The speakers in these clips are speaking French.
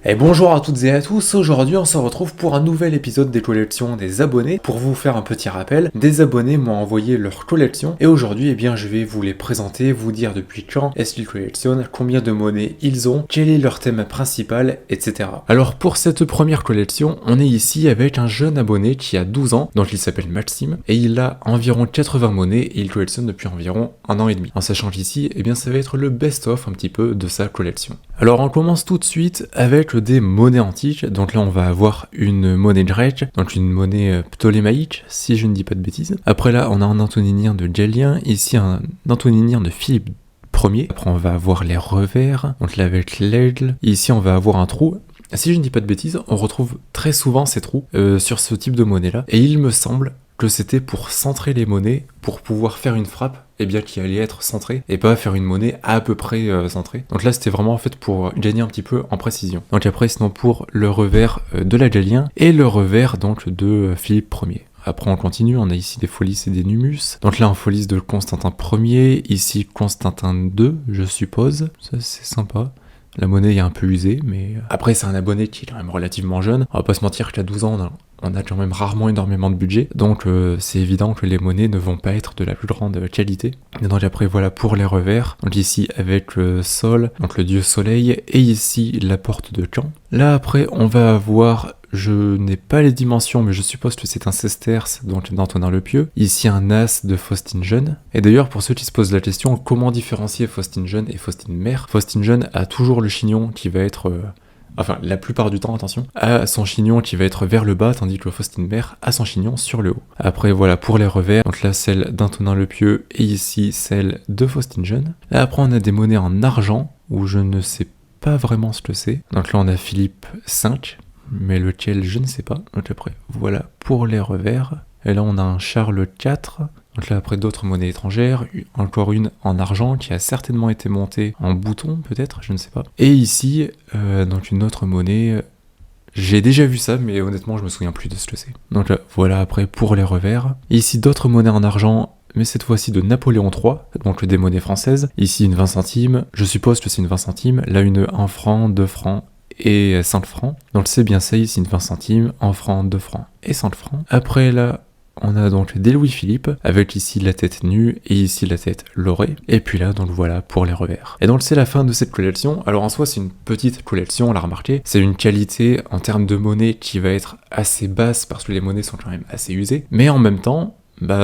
Et bonjour à toutes et à tous, aujourd'hui on se retrouve pour un nouvel épisode des collections des abonnés. Pour vous faire un petit rappel, des abonnés m'ont envoyé leur collection et aujourd'hui je vais vous les présenter, vous dire depuis quand est-ce qu'ils collectionnent, combien de monnaies ils ont, quel est leur thème principal, etc. Alors pour cette première collection, on est ici avec un jeune abonné qui a 12 ans, donc il s'appelle Maxime, et il a environ 80 monnaies et il collectionne depuis environ 1 an et demi. En sachant qu'ici, ça va être le best-of un petit peu de sa collection. Alors on commence tout de suite avec des monnaies antiques, donc là on va avoir une monnaie grecque, donc une monnaie ptolémaïque, si je ne dis pas de bêtises. Après là on a un antoninien de Galien, ici un antoninien de Philippe Ier. Après on va avoir les revers, donc là avec l'aigle, ici on va avoir un trou. Si je ne dis pas de bêtises, on retrouve très souvent ces trous sur ce type de monnaie là, et il me semble que c'était pour centrer les monnaies, pour pouvoir faire une frappe qui allait être centrée, et pas faire une monnaie à peu près centrée. Donc là c'était vraiment en fait pour gagner un petit peu en précision. Donc après sinon pour le revers de la Galien, et le revers donc de Philippe Ier. Après on continue, on a ici des Folies et des Numus. Donc là un Folies de Constantin Ier, ici Constantin II je suppose, ça c'est sympa. La monnaie est un peu usée, mais après c'est un abonné qui est quand même relativement jeune. On va pas se mentir qu'à 12 ans, on a quand même rarement énormément de budget, donc c'est évident que les monnaies ne vont pas être de la plus grande qualité. Et donc après voilà pour les revers, donc ici avec le sol, donc le dieu soleil, et ici la porte de Caen. Là après on va avoir, je n'ai pas les dimensions, mais je suppose que c'est un sesterce, donc d'Antonin le Pieux. Ici un as de Faustine Jeune. Et d'ailleurs, pour ceux qui se posent la question, comment différencier Faustine Jeune et Faustine Mère? Faustine Jeune a toujours le chignon qui va être... Enfin, la plupart du temps, attention, a son chignon qui va être vers le bas, tandis que Faustine Mère a son chignon sur le haut. Après, voilà, pour les revers, donc là, celle d'Antonin le Pieux, et ici, celle de Faustine Jeune. Là, après, on a des monnaies en argent, où je ne sais pas vraiment ce que c'est. Donc là, on a Philippe V, mais lequel je ne sais pas. Donc après voilà pour les revers, et là on a un Charles IV. Donc là après d'autres monnaies étrangères, encore une en argent qui a certainement été montée en bouton peut-être, je ne sais pas. Et ici donc une autre monnaie, j'ai déjà vu ça mais honnêtement je me souviens plus de ce que c'est. Donc là voilà après pour les revers. Et ici d'autres monnaies en argent, mais cette fois-ci de Napoléon III, donc des monnaies françaises. Ici une 20 centimes, je suppose que c'est une 20 centimes, là une 1 franc, 2 francs, et 5 francs. Donc c'est bien ça, ici une 20 centimes, en francs, 2 francs et 5 francs. Après là, on a donc des Louis-Philippe, avec ici la tête nue et ici la tête laurée. Et puis là, donc voilà pour les revers. Et donc c'est la fin de cette collection. Alors en soi, c'est une petite collection, on l'a remarqué. C'est une qualité en termes de monnaie qui va être assez basse parce que les monnaies sont quand même assez usées. Mais en même temps,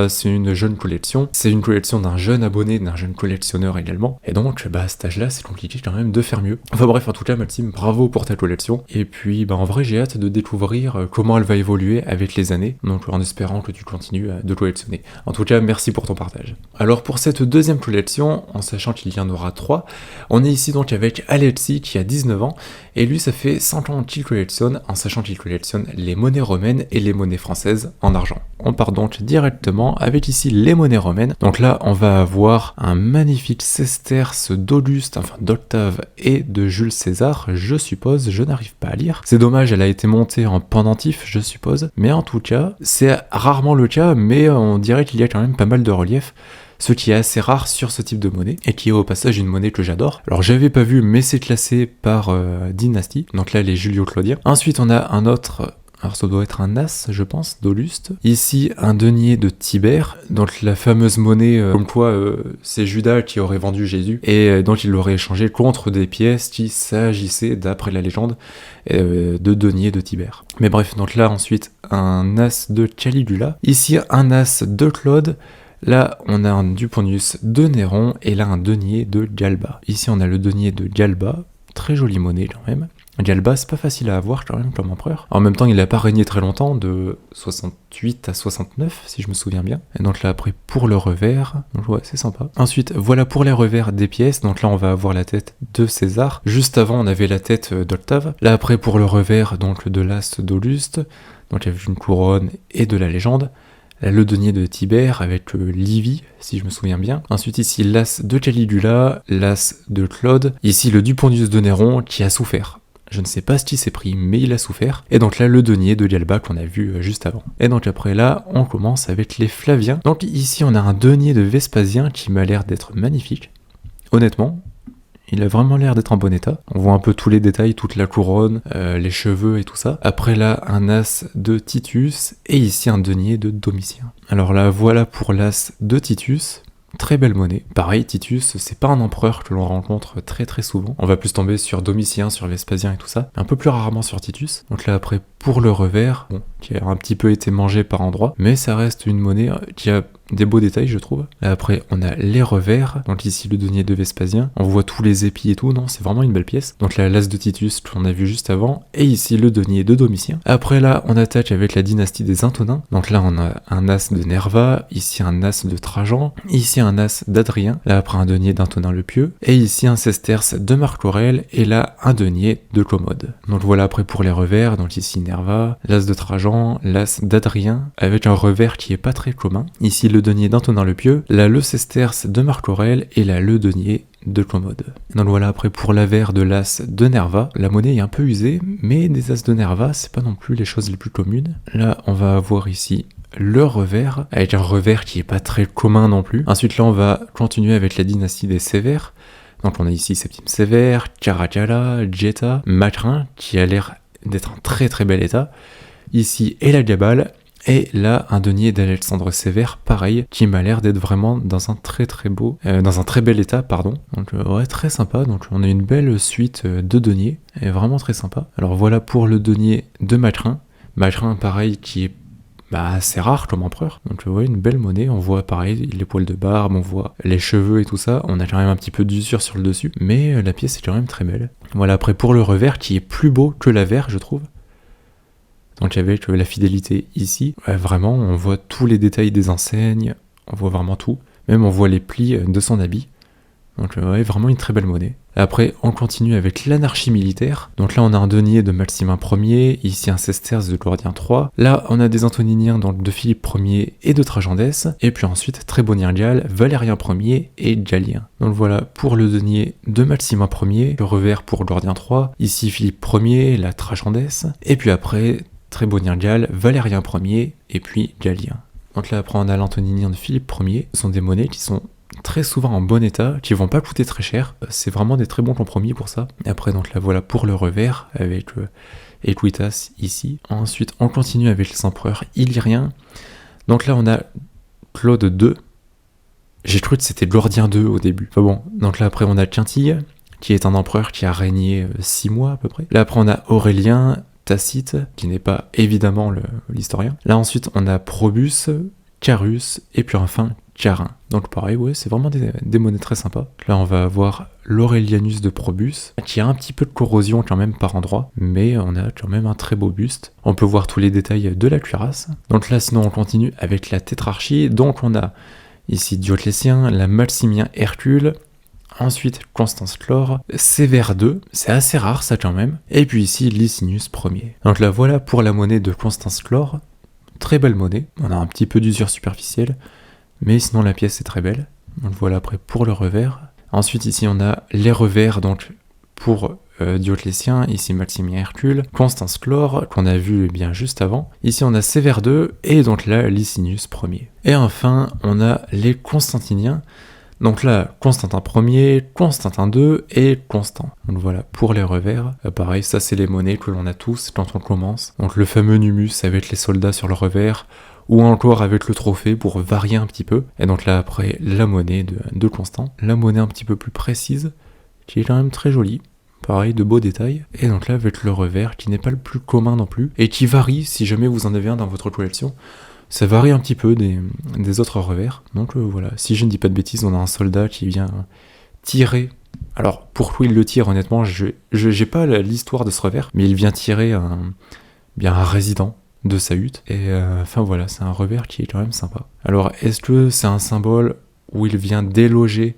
c'est une jeune collection, c'est une collection d'un jeune abonné, d'un jeune collectionneur également, et donc à cet âge-là c'est compliqué quand même de faire mieux. Enfin bref, en tout cas Maxime, bravo pour ta collection, et puis en vrai j'ai hâte de découvrir comment elle va évoluer avec les années, donc en espérant que tu continues de collectionner. En tout cas merci pour ton partage. Alors pour cette deuxième collection, en sachant qu'il y en aura 3, on est ici donc avec Alexis qui a 19 ans, et lui ça fait 100 ans qu'il collectionne, en sachant qu'il collectionne les monnaies romaines et les monnaies françaises en argent. On part donc directement avec ici les monnaies romaines. Donc là, on va avoir un magnifique sesterce d'Auguste, enfin d'Octave et de Jules César, je suppose, je n'arrive pas à lire. C'est dommage, elle a été montée en pendentif, je suppose, mais en tout cas, c'est rarement le cas, mais on dirait qu'il y a quand même pas mal de reliefs, ce qui est assez rare sur ce type de monnaie, et qui est au passage une monnaie que j'adore. Alors j'avais pas vu, mais c'est classé par dynastie, donc là les Julio-Claudiens. Ensuite on a un autre... Alors ça doit être un as, je pense, d'Auguste. Ici, un denier de Tibère, donc la fameuse monnaie comme quoi c'est Judas qui aurait vendu Jésus, et donc il l'aurait échangé contre des pièces qui s'agissaient, d'après la légende, de deniers de Tibère. Mais bref, donc là ensuite, un as de Caligula. Ici, un as de Claude. Là, on a un Duponius de Néron, et là, un denier de Galba. Ici, on a le denier de Galba, très jolie monnaie quand même. Galba, c'est pas facile à avoir quand même comme empereur. En même temps, il n'a pas régné très longtemps, de 68 à 69, si je me souviens bien. Et donc là, après, pour le revers, donc ouais, c'est sympa. Ensuite, voilà pour les revers des pièces. Donc là, on va avoir la tête de César. Juste avant, on avait la tête d'Octave. Là, après, pour le revers, donc de l'as d'Auguste. Donc avec une couronne et de la légende. Là, le denier de Tibère avec Livy, si je me souviens bien. Ensuite ici l'as de Caligula, l'as de Claude. Ici le Duponius de Néron qui a souffert. Je ne sais pas ce qui s'est pris, mais il a souffert. Et donc là, le denier de Galba qu'on a vu juste avant. Et donc après là, on commence avec les Flaviens. Donc ici, on a un denier de Vespasien qui m'a l'air d'être magnifique. Honnêtement, il a vraiment l'air d'être en bon état. On voit un peu tous les détails, toute la couronne, les cheveux et tout ça. Après là, un as de Titus et ici un denier de Domitien. Alors là, voilà pour l'as de Titus. Très belle monnaie. Pareil, Titus, c'est pas un empereur que l'on rencontre très très souvent. On va plus tomber sur Domitien, sur Vespasien et tout ça, un peu plus rarement sur Titus. Donc là après, pour le revers, bon, qui a un petit peu été mangé par endroits, mais ça reste une monnaie qui a des beaux détails, je trouve. Là après, on a les revers, donc ici le denier de Vespasien, on voit tous les épis et tout, non, c'est vraiment une belle pièce. Donc là, l'as de Titus, qu'on a vu juste avant, et ici le denier de Domitien. Après là, on attaque avec la dynastie des Antonins, donc là on a un as de Nerva, ici un as de Trajan, ici un as d'Adrien, là après un denier d'Antonin le Pieux, et ici un sesterce de Marc Aurèle, et là un denier de Commode. Donc voilà après pour les revers, donc ici Nerva, l'as de Trajan, l'as d'Adrien, avec un revers qui est pas très commun, ici le denier d'Antonin le Pieux, là le sesterce de Marc Aurèle, et là le denier de Commode. Donc voilà après pour l'avers de l'as de Nerva, la monnaie est un peu usée, mais des as de Nerva, c'est pas non plus les choses les plus communes. Là on va avoir ici le revers, avec un revers qui est pas très commun non plus. Ensuite là on va continuer avec la dynastie des Sévères. Donc on a ici Septime Sévère, Caracalla, Geta, Macrin, qui a l'air d'être en très très bel état. Ici Elagabal, et là un denier d'Alexandre Sévère, pareil, qui m'a l'air d'être vraiment dans un très très beau, dans un très bel état, pardon. Donc ouais, très sympa. Donc on a une belle suite de deniers, et vraiment très sympa. Alors voilà pour le denier de Macrin. Macrin pareil qui est assez rare comme empereur, donc ouais, une belle monnaie, on voit pareil les poils de barbe, on voit les cheveux et tout ça, on a quand même un petit peu d'usure sur le dessus, mais la pièce est quand même très belle. Voilà après pour le revers qui est plus beau que l'avers je trouve, donc avec la fidélité ici, ouais, vraiment on voit tous les détails des enseignes, on voit vraiment tout, même on voit les plis de son habit, donc ouais, vraiment une très belle monnaie. Après, on continue avec l'anarchie militaire. Donc là, on a un denier de Maximin Ier, ici un sesterce de Gordien III. Là, on a des Antoniniens donc de Philippe Ier et de Trajan d'Est. Et puis ensuite, Trébonien Gall, Valérien Ier et Gallien. Donc voilà pour le denier de Maximin Ier, le revers pour Gordien III. Ici, Philippe Ier, la Trajan d'Est. Et puis après, Trébonien Gall, Valérien Ier et puis Gallien. Donc là, après, on a l'Antoninien de Philippe Ier. Ce sont des monnaies qui sont très souvent en bon état, qui vont pas coûter très cher. C'est vraiment des très bons compromis pour ça. Et après, donc là, voilà pour le revers, avec Equitas ici. Ensuite, on continue avec les empereurs illyriens. Donc là, on a Claude II. J'ai cru que c'était Gordien II au début. Enfin bon, donc là, après, on a Quintille, qui est un empereur qui a régné 6 mois à peu près. Là, après, on a Aurélien, Tacite, qui n'est pas évidemment l'historien. Là, ensuite, on a Probus, Carus, et puis enfin Carin. Donc pareil, ouais, c'est vraiment des monnaies très sympas. Là, on va avoir l'Aurelianus de Probus, qui a un petit peu de corrosion quand même par endroit, mais on a quand même un très beau buste. On peut voir tous les détails de la cuirasse. Donc là, sinon, on continue avec la tétrarchie. Donc on a ici Dioclétien, la Maximien Hercule, ensuite Constance Chlore, Sévère II, c'est assez rare ça quand même, et puis ici Licinius Ier. Donc là, voilà pour la monnaie de Constance Chlore. Très belle monnaie, on a un petit peu d'usure superficielle, mais sinon la pièce est très belle. Donc voilà après pour le revers. Ensuite ici on a les revers donc pour Dioclétien, ici Maximien Hercule, Constance Chlore qu'on a vu bien juste avant. Ici on a Sévère II et donc là Licinius Ier. Et enfin on a les Constantiniens. Donc là, Constantin Ier, Constantin II et Constant. Donc voilà, pour les revers, pareil, ça c'est les monnaies que l'on a tous quand on commence. Donc le fameux numus avec les soldats sur le revers, ou encore avec le trophée pour varier un petit peu. Et donc là après, la monnaie de Constant. La monnaie un petit peu plus précise, qui est quand même très jolie. Pareil, de beaux détails. Et donc là avec le revers, qui n'est pas le plus commun non plus, et qui varie si jamais vous en avez un dans votre collection. Ça varie un petit peu des autres revers. Donc voilà, si je ne dis pas de bêtises, on a un soldat qui vient tirer. Alors, pourquoi il le tire, honnêtement, je n'ai pas l'histoire de ce revers, mais il vient tirer un résident de sa hutte. Et enfin voilà, c'est un revers qui est quand même sympa. Alors, est-ce que c'est un symbole où il vient déloger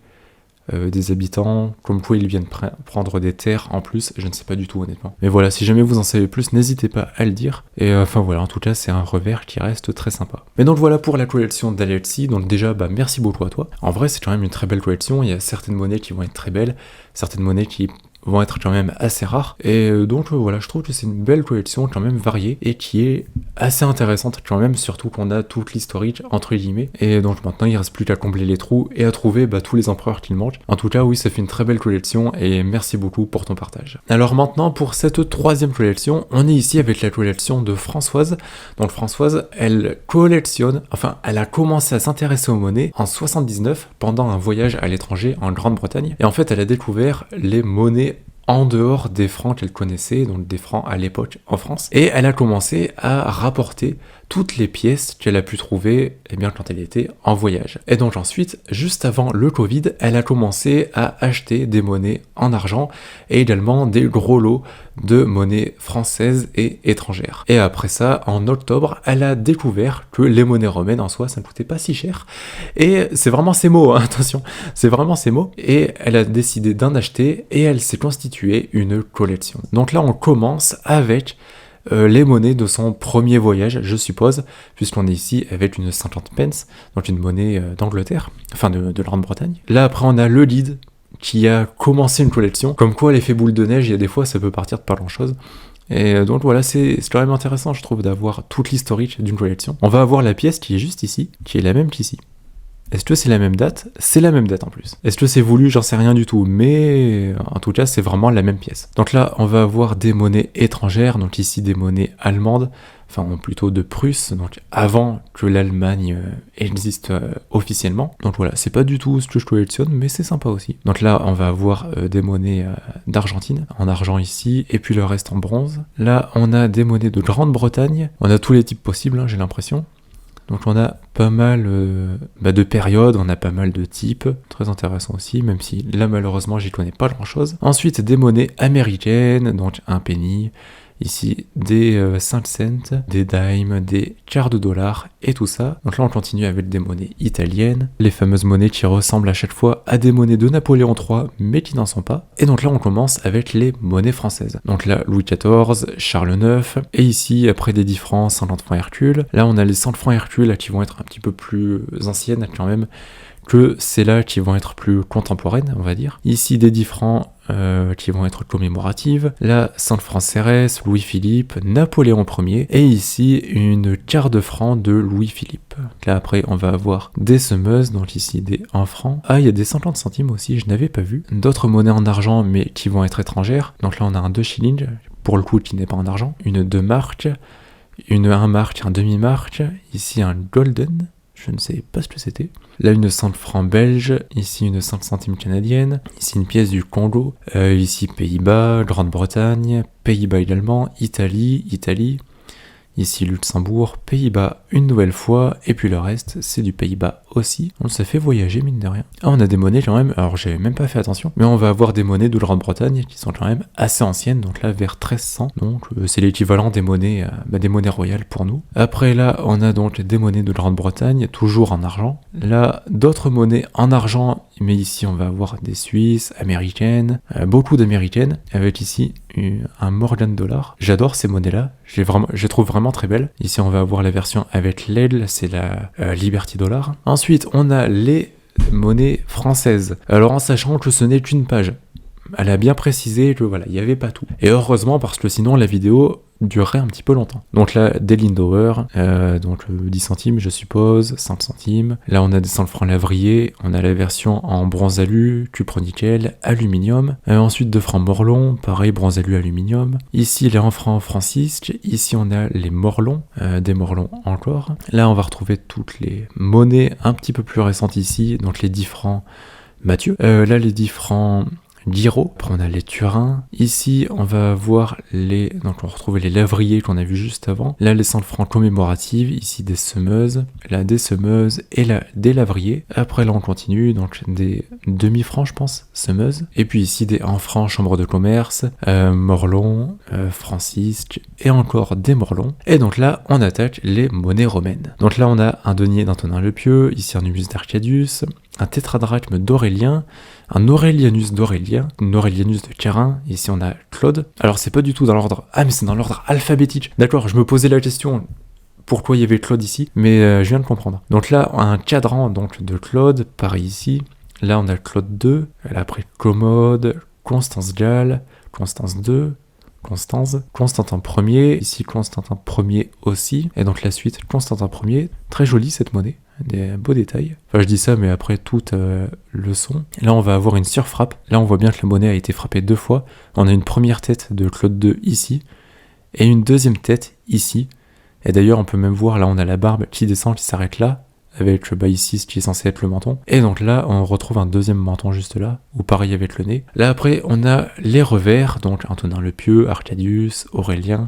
des habitants, comme quoi ils viennent prendre des terres en plus, je ne sais pas du tout honnêtement. Mais voilà, si jamais vous en savez plus, n'hésitez pas à le dire. Et enfin voilà, en tout cas c'est un revers qui reste très sympa. Mais donc voilà pour la collection d'Alexis, donc déjà merci beaucoup à toi. En vrai c'est quand même une très belle collection, il y a certaines monnaies qui vont être très belles, certaines monnaies qui vont être quand même assez rares. Et donc voilà, je trouve que c'est une belle collection quand même variée et qui est assez intéressante quand même, surtout qu'on a toute l'historique entre guillemets. Et donc maintenant il reste plus qu'à combler les trous et à trouver tous les empereurs qu'il manque. En tout cas oui, ça fait une très belle collection et merci beaucoup pour ton partage. Alors maintenant pour cette troisième collection, on est ici avec la collection de Françoise. Donc Françoise, elle a commencé à s'intéresser aux monnaies en 79 pendant un voyage à l'étranger en Grande-Bretagne. Et en fait elle a découvert les monnaies en dehors des francs qu'elle connaissait, donc des francs à l'époque en France. Et elle a commencé à rapporter toutes les pièces qu'elle a pu trouver quand elle était en voyage. Et donc ensuite, juste avant le Covid, elle a commencé à acheter des monnaies en argent et également des gros lots de monnaies françaises et étrangères. Et après ça, en octobre, elle a découvert que les monnaies romaines en soi, ça ne coûtait pas si cher. Et c'est vraiment ses mots, hein, attention, c'est vraiment ses mots. Et elle a décidé d'en acheter et elle s'est constituée une collection. Donc là, on commence avec les monnaies de son premier voyage, je suppose, puisqu'on est ici avec une 50 pence, donc une monnaie d'Angleterre, enfin de Grande-Bretagne. Là après on a le lead qui a commencé une collection, comme quoi l'effet boule de neige, il y a des fois ça peut partir de pas grand chose. Et donc voilà, c'est quand même intéressant je trouve d'avoir toute l'historique d'une collection. On va avoir la pièce qui est juste ici, qui est la même qu'ici. Est-ce que c'est la même date? C'est la même date en plus. Est-ce que c'est voulu? J'en sais rien du tout, mais en tout cas c'est vraiment la même pièce. Donc là on va avoir des monnaies étrangères, donc ici des monnaies allemandes, enfin plutôt de Prusse, donc avant que l'Allemagne existe officiellement. Donc voilà, c'est pas du tout ce que je collectionne, mais c'est sympa aussi. Donc là on va avoir des monnaies d'Argentine, en argent ici, et puis le reste en bronze. Là on a des monnaies de Grande-Bretagne, on a tous les types possibles, hein, j'ai l'impression. Donc on a pas mal de périodes, on a pas mal de types, très intéressant aussi, même si là malheureusement j'y connais pas grand chose. Ensuite des monnaies américaines, donc un penny, ici des 5 cents, des dimes, des quarts de dollars et tout ça. Donc là on continue avec des monnaies italiennes, les fameuses monnaies qui ressemblent à chaque fois à des monnaies de Napoléon III mais qui n'en sont pas. Et donc là on commence avec les monnaies françaises. Donc là Louis XIV, Charles IX, et ici après des 10 francs, 50 francs Hercule. Là on a les 100 francs Hercule là, qui vont être un petit peu plus anciennes quand même que celles-là qui vont être plus contemporaines, on va dire. Ici des 10 francs qui vont être commémoratives. Là, 100 francs Cérès, Louis-Philippe, Napoléon Ier. Et ici, une quart de franc de Louis-Philippe. Là, après, on va avoir des semeuses, donc ici des 1 franc. Ah, il y a des 50 centimes aussi, je n'avais pas vu. D'autres monnaies en argent, mais qui vont être étrangères. Donc là, on a un 2 shillings, pour le coup, qui n'est pas en argent. Une 2 marques, une 1 marque, un demi-marque. Ici, un golden. Je ne sais pas ce que c'était. Là, une 100 francs belge, ici une 5 centimes canadienne, ici une pièce du Congo, ici Pays-Bas, Grande-Bretagne, Pays-Bas également, Italie, ici Luxembourg, Pays-Bas une nouvelle fois, et puis le reste, c'est du Pays-Bas aussi. On se fait voyager, mine de rien. Ah, on a des monnaies quand même, alors j'avais même pas fait attention, mais on va avoir des monnaies de Grande-Bretagne qui sont quand même assez anciennes, donc là vers 1300, donc c'est l'équivalent des monnaies royales pour nous. Après là, on a donc des monnaies de Grande-Bretagne, toujours en argent. Là, d'autres monnaies en argent, mais ici on va avoir des Suisses, américaines, beaucoup d'américaines, avec ici un Morgan dollar. J'adore ces monnaies-là, je les trouve vraiment très belles. Ici on va avoir la version avec l'aigle, c'est la Liberty dollar. Ensuite on a les monnaies françaises. Alors en sachant que ce n'est qu'une page, elle a bien précisé que voilà, il n'y avait pas tout. Et heureusement parce que sinon la vidéo durerait un petit peu longtemps. Donc là, des Lindauer, donc 10 centimes je suppose, 5 centimes. Là on a des 100 francs Lavrier, on a la version en bronze alu, cupro-nickel, aluminium. Ensuite 2 francs Morlon, pareil bronze alu, aluminium. Ici les 1 francs Francisque, ici on a les Morlons, des Morlons encore. Là on va retrouver toutes les monnaies un petit peu plus récentes ici, donc les 10 francs Mathieu. Là les 10 francs Giraud, après on a les Turins. Ici on va avoir donc on retrouve les Lavriers qu'on a vu juste avant. Là les 100 francs commémoratives, ici des semeuses, là des semeuses et là des Lavriers. Après là on continue, donc des demi-francs je pense, semeuses. Et puis ici des 1 francs chambre de commerce, Morlon, Francisque et encore des Morlons. Et donc là on attaque les monnaies romaines. Donc là on a un denier d'Antonin le Pieux, ici un numus d'Arcadius, un tétradrachme d'Aurélien, un Aurelianus d'Aurélien, un Aurelianus de Carin, ici on a Claude. Alors c'est pas du tout dans l'ordre, mais c'est dans l'ordre alphabétique. D'accord, je me posais la question, pourquoi il y avait Claude ici, mais je viens de comprendre. Donc là, on a un cadran donc, de Claude, pareil ici. Là on a Claude II, là après Commode, Constance Dial, Constance 2, Constantin Ier, ici Constantin Ier aussi, et donc la suite Constantin Ier, très jolie cette monnaie, des beaux détails. Enfin je dis ça mais après toute leçon. Là on va avoir une surfrappe, là on voit bien que la monnaie a été frappée 2 fois, on a une première tête de Claude II ici, et une deuxième tête ici, et d'ailleurs on peut même voir là on a la barbe qui descend, qui s'arrête là, avec ici ce qui est censé être le menton. Et donc là, on retrouve un deuxième menton juste là, ou pareil avec le nez. Là après, on a les revers, donc Antonin le Pieux, Arcadius, Aurélien,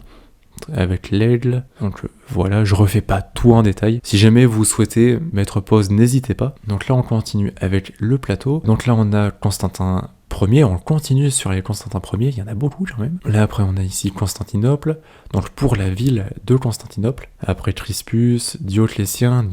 avec l'aigle. Donc voilà, je refais pas tout en détail. Si jamais vous souhaitez mettre pause, n'hésitez pas. Donc là, on continue avec le plateau. Donc là, on a Constantin Ier, on continue sur les Constantin Ier, il y en a beaucoup quand même. Là après on a ici Constantinople, donc pour la ville de Constantinople. Après Crispus, Dioclétien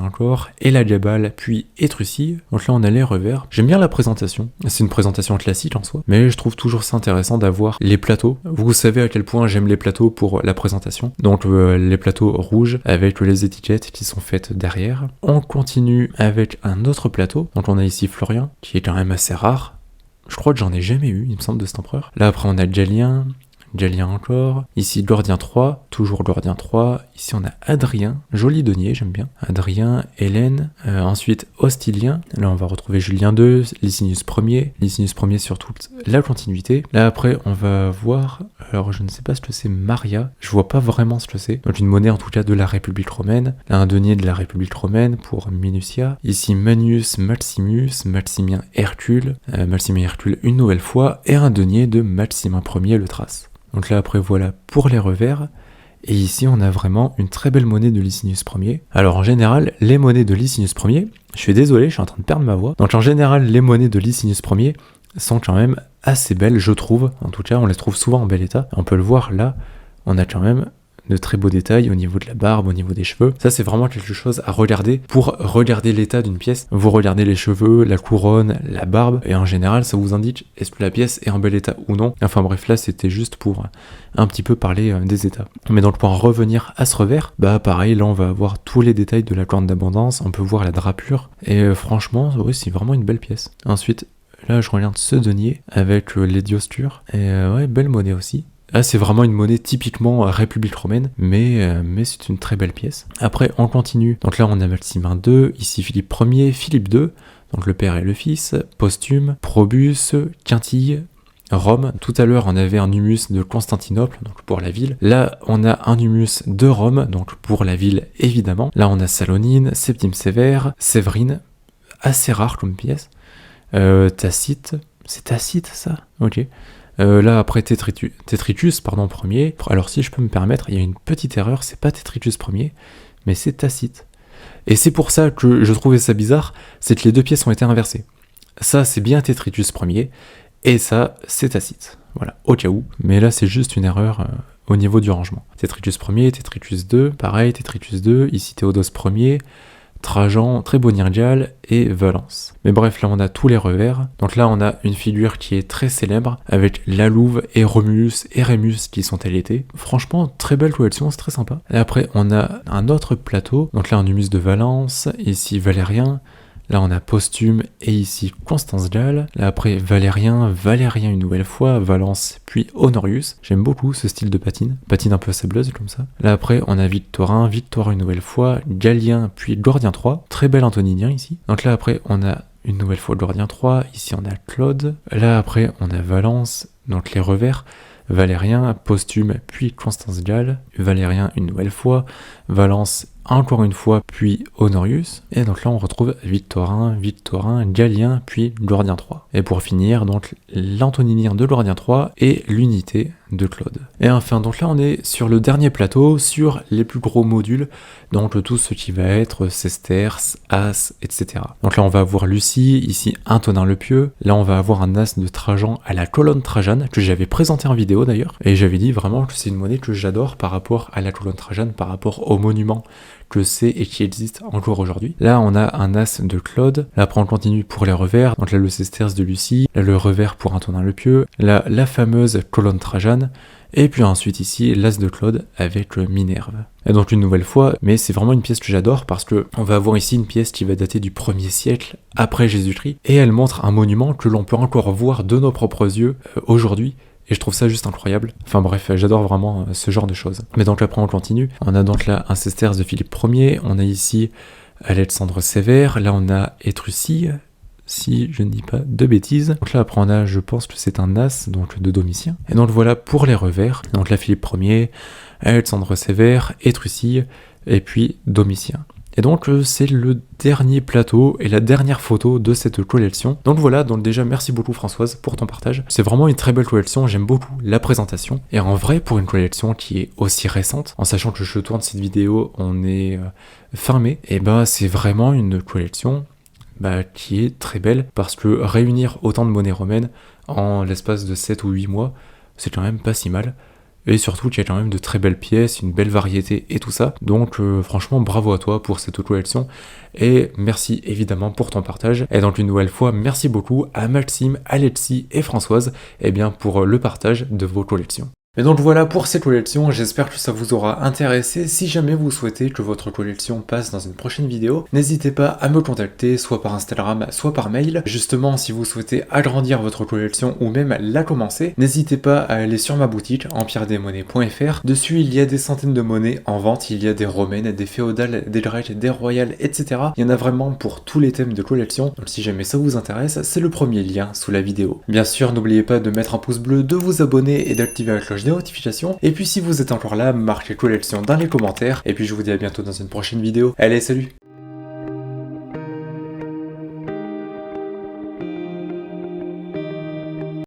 encore, Elagabal, puis Étrusille. Donc là on a les revers. J'aime bien la présentation, c'est une présentation classique en soi, mais je trouve toujours ça intéressant d'avoir les plateaux. Vous savez à quel point j'aime les plateaux pour la présentation. Donc les plateaux rouges avec les étiquettes qui sont faites derrière. On continue avec un autre plateau, donc on a ici Florien, qui est quand même assez rare. Je crois que j'en ai jamais eu, il me semble, de cet empereur. Là, après, on a Galien encore. Ici, Gordien III, toujours Gordien III. Ici, on a Adrien, joli denier, j'aime bien. Adrien, Hélène. Ensuite, Hostilien. Là, on va retrouver Julien II, Licinius Ier. Licinius Ier sur toute la continuité. Là, après, on va voir... Alors, je ne sais pas ce que c'est Maria. Je vois pas vraiment ce que c'est. Donc, une monnaie, en tout cas, de la République romaine. Là, un denier de la République romaine pour Minucia. Ici, Manius Maximus, Maximien Hercule. Maximien Hercule une nouvelle fois. Et un denier de Maximin Ier le Thrace. Donc là après voilà pour les revers, et ici on a vraiment une très belle monnaie de Licinius Ier. Alors en général les monnaies de Licinius Ier, je suis désolé je suis en train de perdre ma voix, donc en général les monnaies de Licinius Ier sont quand même assez belles je trouve, en tout cas on les trouve souvent en bel état, on peut le voir là, on a quand même de très beaux détails au niveau de la barbe, au niveau des cheveux. Ça c'est vraiment quelque chose à regarder pour regarder l'état d'une pièce. Vous regardez les cheveux, la couronne, la barbe, et en général ça vous indique est-ce que la pièce est en bel état ou non. Enfin bref, là c'était juste pour un petit peu parler des états. Mais donc pour en revenir à ce revers, bah pareil, là on va avoir tous les détails de la corne d'abondance, on peut voir la drapure, et franchement, oui c'est vraiment une belle pièce. Ensuite, là je regarde ce denier avec les diostures, et ouais, belle monnaie aussi. Là, c'est vraiment une monnaie typiquement République romaine, mais c'est une très belle pièce. Après, on continue. Donc là, on a Maximin II, ici Philippe Ier, Philippe II, donc le père et le fils, Posthume, Probus, Quintille, Rome. Tout à l'heure, on avait un humus de Constantinople, donc pour la ville. Là, on a un humus de Rome, donc pour la ville, évidemment. Là, on a Salonine, Septime Sévère, Séverine, assez rare comme pièce. Tacite, c'est Tacite, ça ? Ok. Là après Tétricus, premier. Alors si je peux me permettre, il y a une petite erreur, c'est pas Tétricus Ier, mais c'est Tacite. Et c'est pour ça que je trouvais ça bizarre, c'est que les deux pièces ont été inversées. Ça c'est bien Tétricus Ier, et ça c'est Tacite. Voilà, au cas où. Mais là c'est juste une erreur au niveau du rangement. Tétricus Ier, Tétricus II, pareil, Tétricus II, ici Théodose Ier, Trajan, Trébonirdial et Valence. Mais bref, là on a tous les revers. Donc là on a une figure qui est très célèbre avec la Louve et Romulus et Rémus qui sont allaités. Franchement, très belle collection, c'est très sympa. Et après on a un autre plateau. Donc là un humus de Valence, ici Valérien. Là on a Posthume et ici Constance Dial. Là après Valérien une nouvelle fois, Valence puis Honorius. J'aime beaucoup ce style de patine un peu sableuse comme ça. Là après on a Victorin une nouvelle fois, Galien puis Gordien III. Très bel antoninien ici. Donc là après on a une nouvelle fois Gordien III, ici on a Claude. Là après on a Valence, donc les revers. Valérien, Posthume, puis Constance Dial, Valérien une nouvelle fois, Valence encore une fois, puis Honorius, et donc là on retrouve Victorin, Galien, puis Gordien III. Et pour finir, donc l'antoninien de Gordien III et l'unité de Claude. Et enfin, donc là on est sur le dernier plateau, sur les plus gros modules, donc tout ce qui va être sesterces, as, etc. Donc là on va avoir Lucie, ici Antonin le Pieux, là on va avoir un as de Trajan à la colonne Trajane, que j'avais présenté en vidéo d'ailleurs, et j'avais dit vraiment que c'est une monnaie que j'adore par rapport à la colonne Trajane, par rapport au monument que c'est et qui existe encore aujourd'hui. Là on a un as de Claude, là après on continue pour les revers, donc là le sesterce de Lucie, là le revers pour Antonin le Pieux, là la fameuse colonne Trajane, Et puis ensuite ici, l'As de Claude avec Minerve. Et donc une nouvelle fois, mais c'est vraiment une pièce que j'adore parce que on va avoir ici une pièce qui va dater du 1er siècle après Jésus-Christ, et elle montre un monument que l'on peut encore voir de nos propres yeux aujourd'hui. Et je trouve ça juste incroyable. Enfin bref, j'adore vraiment ce genre de choses. Mais donc après on continue. On a donc là un sesterce de Philippe Ier. On a ici Alexandre Sévère. Là on a Étrucille, si je ne dis pas de bêtises. Donc là après on a, je pense que c'est un as, donc de Domitien. Et donc voilà pour les revers. Donc là Philippe Ier, Alexandre Sévère, Étrucille, et puis Domitien. Et donc c'est le dernier plateau et la dernière photo de cette collection. Donc voilà, donc déjà merci beaucoup Françoise pour ton partage. C'est vraiment une très belle collection, j'aime beaucoup la présentation. Et en vrai, pour une collection qui est aussi récente, en sachant que je tourne cette vidéo, on est fin mai, et bah c'est vraiment une collection qui est très belle, parce que réunir autant de monnaies romaines en l'espace de 7 ou 8 mois, c'est quand même pas si mal. Et surtout qu'il y a quand même de très belles pièces, une belle variété et tout ça. Donc franchement bravo à toi pour cette collection. Et merci évidemment pour ton partage. Et donc une nouvelle fois, merci beaucoup à Maxime, Alexis et Françoise pour le partage de vos collections. Et donc voilà pour ces collections, j'espère que ça vous aura intéressé. Si jamais vous souhaitez que votre collection passe dans une prochaine vidéo, n'hésitez pas à me contacter, soit par Instagram, soit par mail. Justement, si vous souhaitez agrandir votre collection ou même la commencer, n'hésitez pas à aller sur ma boutique, empiredesmonnaies.fr. Dessus, il y a des centaines de monnaies en vente, il y a des romaines, des féodales, des grecques, des royales, etc. Il y en a vraiment pour tous les thèmes de collection, donc si jamais ça vous intéresse, c'est le premier lien sous la vidéo. Bien sûr, n'oubliez pas de mettre un pouce bleu, de vous abonner et d'activer la cloche des notifications. Et puis si vous êtes encore là, marquez collection dans les commentaires. Et puis je vous dis à bientôt dans une prochaine vidéo. Allez, salut!